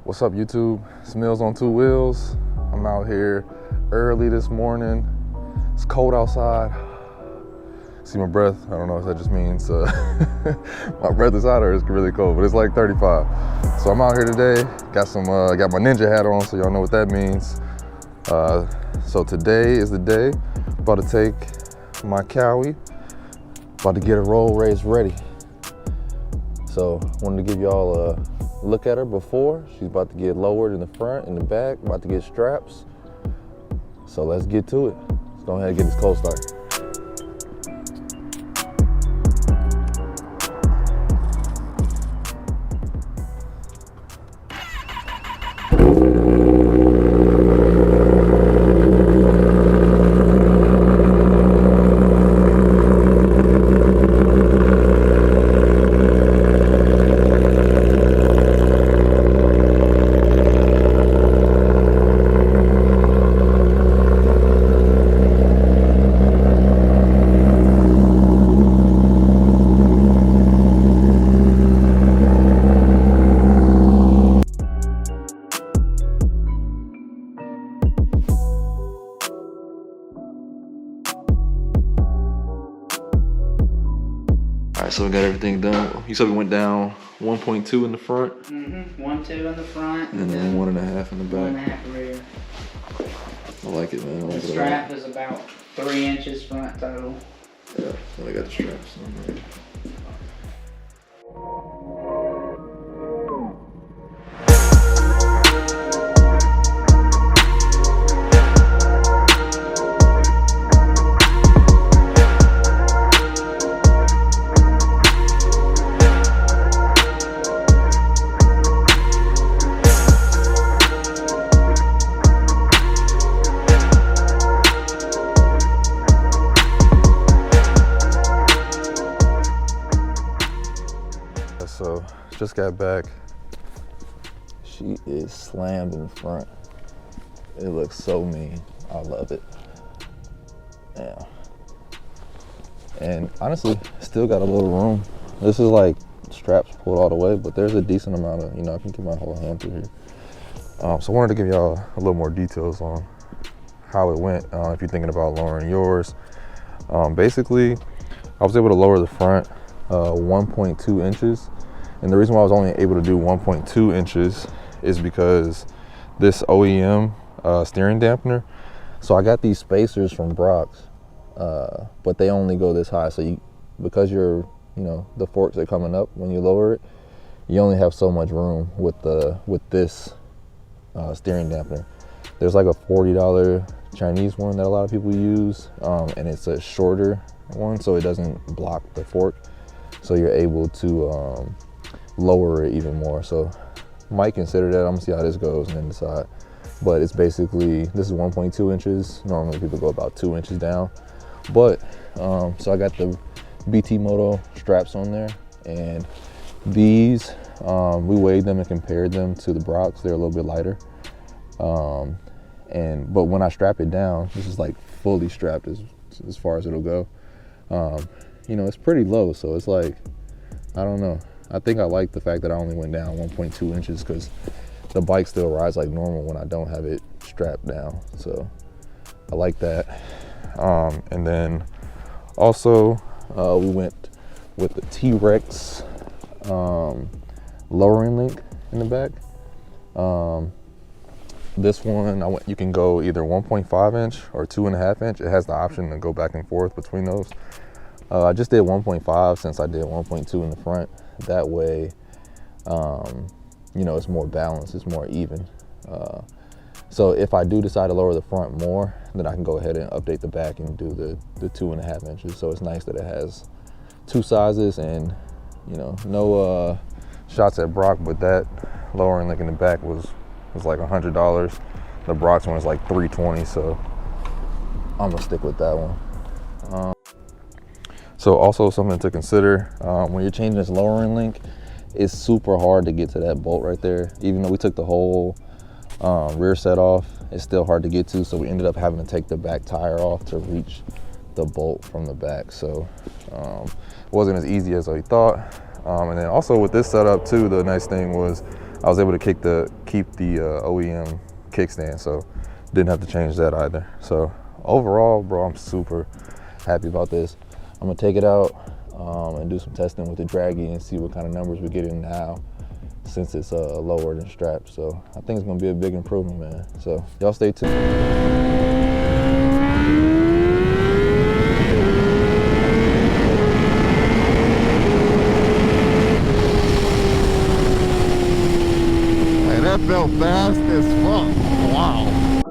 What's up, YouTube? It's Mills on Two Wheels. I'm out here early this morning. It's cold outside. See my breath? I don't know if that just means my breath is hot or it's really cold, but it's like 35. So I'm out here today. Got my ninja hat on, so y'all know what that means. So today is the day. About to take my Cowie. About to get a roll race ready. So wanted to give y'all a look at her before. She's about to get lowered in the front and the back, about to get straps. So let's get to it. Let's go ahead and get this cold start. All right, so we got everything done. You said we went down 1.2 in the front? 1.2 in the front. And then 1.5 in the back. 1.5 rear. I like it, man. I like The strap is about 3 inches front total. Yeah, then I got the straps on there. So just got back. She is slammed in the front. It looks so mean. I love it. Yeah. And honestly, still got a little room. This is like straps pulled all the way, but there's a decent amount of, I can get my whole hand through here. So I wanted to give y'all a little more details on how it went. If you're thinking about lowering yours. Basically, I was able to lower the front 1.2 inches. And the reason why I was only able to do 1.2 inches is because this OEM steering dampener. So I got these spacers from Brock's, but they only go this high. So because the forks are coming up when you lower it, you only have so much room with this steering dampener. There's like a $40 Chinese one that a lot of people use, and it's a shorter one, so it doesn't block the fork. So you're able to lower it even more. So might consider that. I'm gonna see how this goes and then decide. But it's basically, this is 1.2 inches. Normally people go about 2 inches down. But so I got the BT Moto straps on there, and these we weighed them and compared them to the Brock's. They're a little bit lighter. But when I strap it down, this is like fully strapped as far as it'll go. It's pretty low, so it's like, I don't know. I think I like the fact that I only went down 1.2 inches because the bike still rides like normal when I don't have it strapped down. So I like that. And then also we went with the T-Rex lowering link in the back. This one, you can go either 1.5 inch or 2.5 inch. It has the option to go back and forth between those. I just did 1.5 since I did 1.2 in the front. That way, it's more balanced, it's more even. So if I do decide to lower the front more, then I can go ahead and update the back and do the 2.5 inches. So it's nice that it has two sizes, and no shots at Brock, but that lowering link in the back was like $100. The Brock's one is like $320, so I'm gonna stick with that one. So also something to consider when you're changing this lowering link, it's super hard to get to that bolt right there. Even though we took the whole rear set off, it's still hard to get to. So we ended up having to take the back tire off to reach the bolt from the back. So it wasn't as easy as I thought. And then also with this setup too, the nice thing was I was able to keep the OEM kickstand, so didn't have to change that either. So overall, bro, I'm super happy about this. I'm gonna take it out and do some testing with the draggy and see what kind of numbers we get in now, since it's lower than strapped. So I think it's gonna be a big improvement, man. So y'all stay tuned. Hey, that felt fast as fuck. Wow.